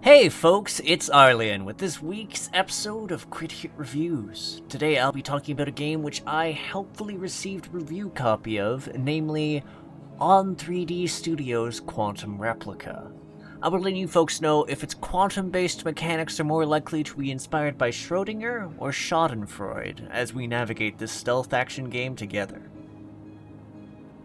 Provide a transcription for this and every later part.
Hey folks, it's Arlyeon with this week's episode of Crit Hit Reviews. Today I'll be talking about a game which I helpfully received a review copy of, namely On 3D Studios' Quantum Replica. I will let you folks know if its quantum-based mechanics are more likely to be inspired by Schrodinger or Schadenfreude as we navigate this stealth action game together.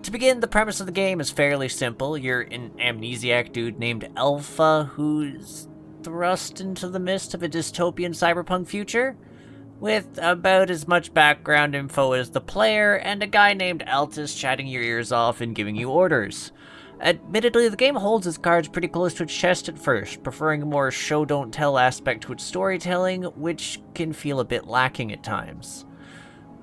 To begin, the premise of the game is fairly simple. You're an amnesiac dude named Alpha who's thrust into the midst of a dystopian cyberpunk future, with about as much background info as the player, and a guy named Altus chatting your ears off and giving you orders. Admittedly, the game holds its cards pretty close to its chest at first, preferring a more show-don't-tell aspect to its storytelling, which can feel a bit lacking at times.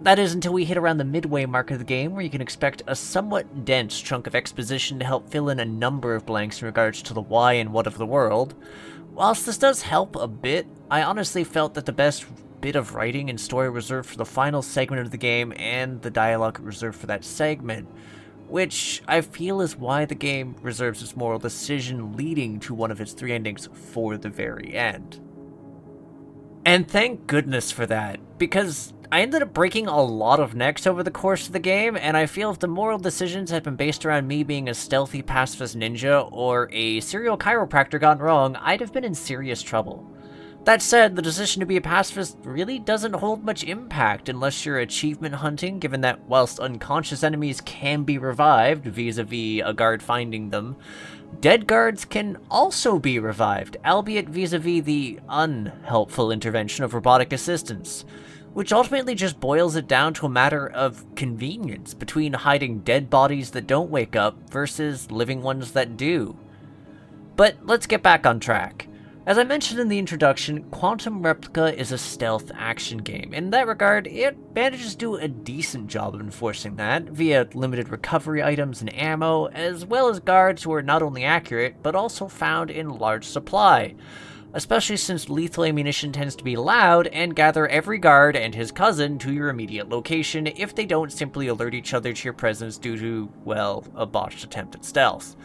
That is until we hit around the midway mark of the game, where you can expect a somewhat dense chunk of exposition to help fill in a number of blanks in regards to the why and what of the world. Whilst this does help a bit, I honestly felt that the best bit of writing and story reserved for the final segment of the game and the dialogue reserved for that segment, which I feel is why the game reserves its moral decision leading to one of its three endings for the very end. And thank goodness for that, because I ended up breaking a lot of necks over the course of the game, and I feel if the moral decisions had been based around me being a stealthy pacifist ninja or a serial chiropractor gone wrong, I'd have been in serious trouble. That said, the decision to be a pacifist really doesn't hold much impact unless you're achievement hunting, given that whilst unconscious enemies can be revived vis-a-vis a guard finding them, dead guards can also be revived, albeit vis-a-vis the unhelpful intervention of robotic assistance, which ultimately just boils it down to a matter of convenience between hiding dead bodies that don't wake up versus living ones that do. But let's get back on track. As I mentioned in the introduction, Quantum Replica is a stealth action game. In that regard, it manages to do a decent job of enforcing that, via limited recovery items and ammo, as well as guards who are not only accurate, but also found in large supply. Especially since lethal ammunition tends to be loud and gather every guard and his cousin to your immediate location if they don't simply alert each other to your presence due to, well, a botched attempt at stealth.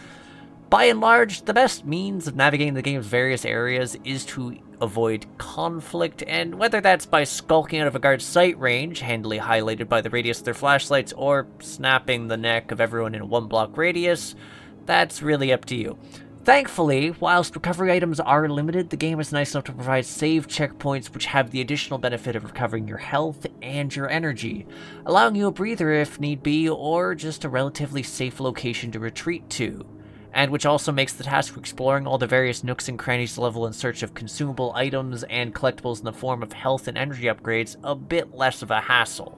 By and large, the best means of navigating the game's various areas is to avoid conflict, and whether that's by skulking out of a guard's sight range, handily highlighted by the radius of their flashlights, or snapping the neck of everyone in a one-block radius, that's really up to you. Thankfully, whilst recovery items are limited, the game is nice enough to provide save checkpoints which have the additional benefit of recovering your health and your energy, allowing you a breather if need be, or just a relatively safe location to retreat to, and which also makes the task of exploring all the various nooks and crannies of the level in search of consumable items and collectibles in the form of health and energy upgrades a bit less of a hassle.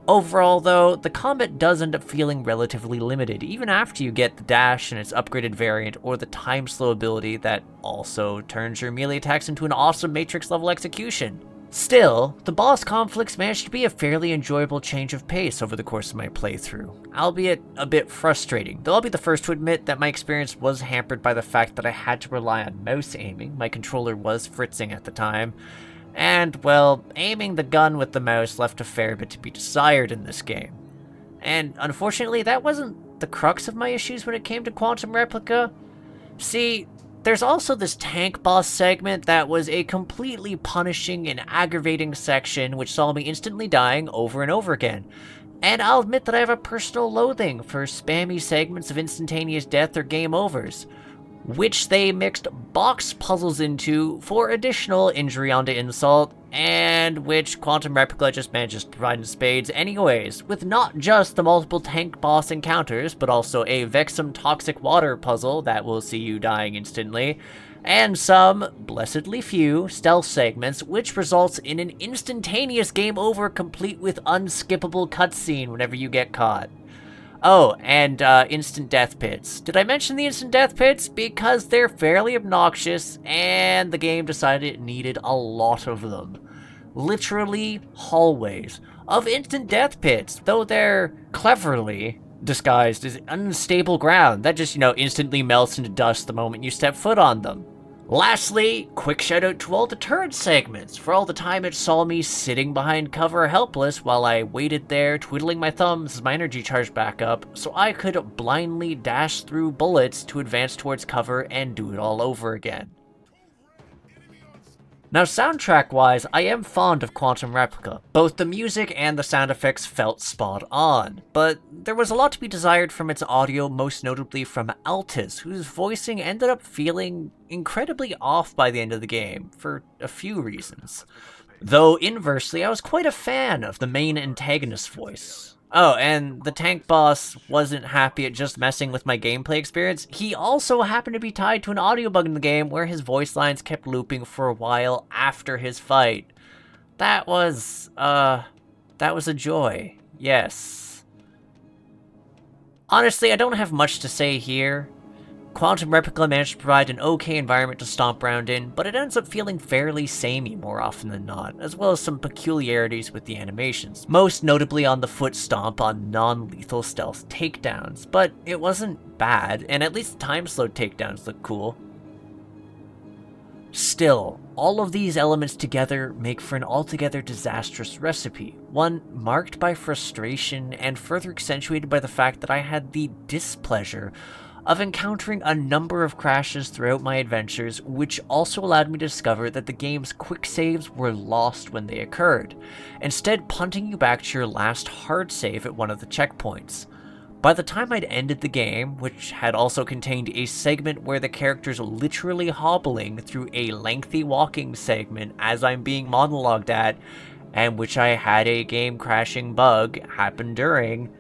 Overall, though, the combat does end up feeling relatively limited, even after you get the dash and its upgraded variant, or the time slow ability that also turns your melee attacks into an awesome Matrix-level execution. Still, the boss conflicts managed to be a fairly enjoyable change of pace over the course of my playthrough, albeit a bit frustrating, though I'll be the first to admit that my experience was hampered by the fact that I had to rely on mouse aiming. My controller was fritzing at the time, and, well, aiming the gun with the mouse left a fair bit to be desired in this game. And unfortunately, that wasn't the crux of my issues when it came to Quantum Replica. See, there's also this tank boss segment that was a completely punishing and aggravating section which saw me instantly dying over and over again. And I'll admit that I have a personal loathing for spammy segments of instantaneous death or game overs, which they mixed box puzzles into for additional injury onto insult, and which Quantum Replica just manages to provide in spades anyways, with not just the multiple tank boss encounters, but also a Vexum toxic water puzzle that will see you dying instantly, and some, blessedly few, stealth segments, which results in an instantaneous game over complete with unskippable cutscene whenever you get caught. Oh, and instant death pits. Did I mention the instant death pits? Because they're fairly obnoxious, and the game decided it needed a lot of them. Literally hallways of instant death pits, though they're cleverly disguised as unstable ground that just, instantly melts into dust the moment you step foot on them. Lastly, quick shout out to all the turret segments, for all the time it saw me sitting behind cover helpless while I waited there twiddling my thumbs as my energy charged back up, so I could blindly dash through bullets to advance towards cover and do it all over again. Now, soundtrack-wise, I am fond of Quantum Replica. Both the music and the sound effects felt spot on, but there was a lot to be desired from its audio, most notably from outt, whose voicing ended up feeling incredibly off by the end of the game, for a few reasons. Though, inversely, I was quite a fan of the main antagonist's voice. Oh, and the tank boss wasn't happy at just messing with my gameplay experience. He also happened to be tied to an audio bug in the game where his voice lines kept looping for a while after his fight. That was a joy. Yes. Honestly, I don't have much to say here. Quantum Replica managed to provide an okay environment to stomp around in, but it ends up feeling fairly samey more often than not, as well as some peculiarities with the animations, most notably on the foot stomp on non-lethal stealth takedowns, but it wasn't bad, and at least the time-slowed takedowns look cool. Still, all of these elements together make for an altogether disastrous recipe, one marked by frustration and further accentuated by the fact that I had the displeasure of encountering a number of crashes throughout my adventures, which also allowed me to discover that the game's quick saves were lost when they occurred, instead punting you back to your last hard save at one of the checkpoints. By the time I'd ended the game, which had also contained a segment where the character's literally hobbling through a lengthy walking segment as I'm being monologued at, and which I had a game-crashing bug happen during,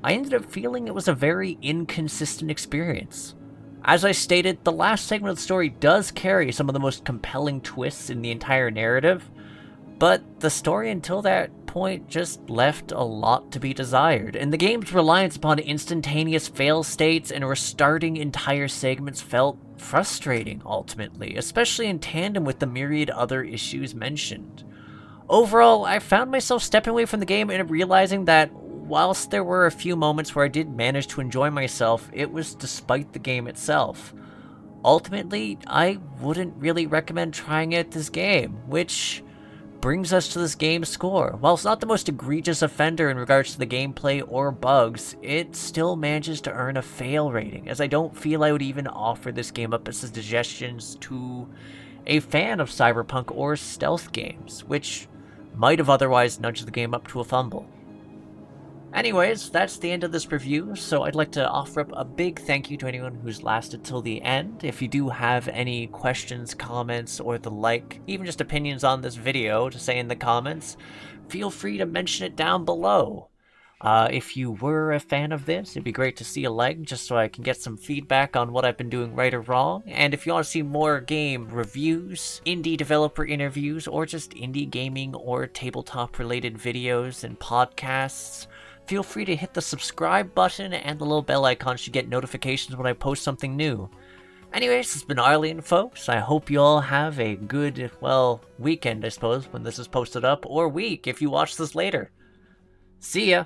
I ended up feeling it was a very inconsistent experience. As I stated, the last segment of the story does carry some of the most compelling twists in the entire narrative, but the story until that point just left a lot to be desired, and the game's reliance upon instantaneous fail states and restarting entire segments felt frustrating ultimately, especially in tandem with the myriad other issues mentioned. Overall, I found myself stepping away from the game and realizing that whilst there were a few moments where I did manage to enjoy myself, it was despite the game itself. Ultimately, I wouldn't really recommend trying out this game, which brings us to this game's score. While it's not the most egregious offender in regards to the gameplay or bugs, it still manages to earn a fail rating, as I don't feel I would even offer this game up as suggestions to a fan of cyberpunk or stealth games, which might have otherwise nudged the game up to a fumble. Anyways, that's the end of this review, so I'd like to offer up a big thank you to anyone who's lasted till the end. If you do have any questions, comments, or the like, even just opinions on this video to say in the comments, feel free to mention it down below. If you were a fan of this, it'd be great to see a like, just so I can get some feedback on what I've been doing right or wrong. And if you want to see more game reviews, indie developer interviews, or just indie gaming or tabletop related videos and podcasts, feel free to hit the subscribe button and the little bell icon to get notifications when I post something new. Anyways, this has been Arlyeon, folks. I hope you all have a good, well, weekend, I suppose, when this is posted up, or week if you watch this later. See ya!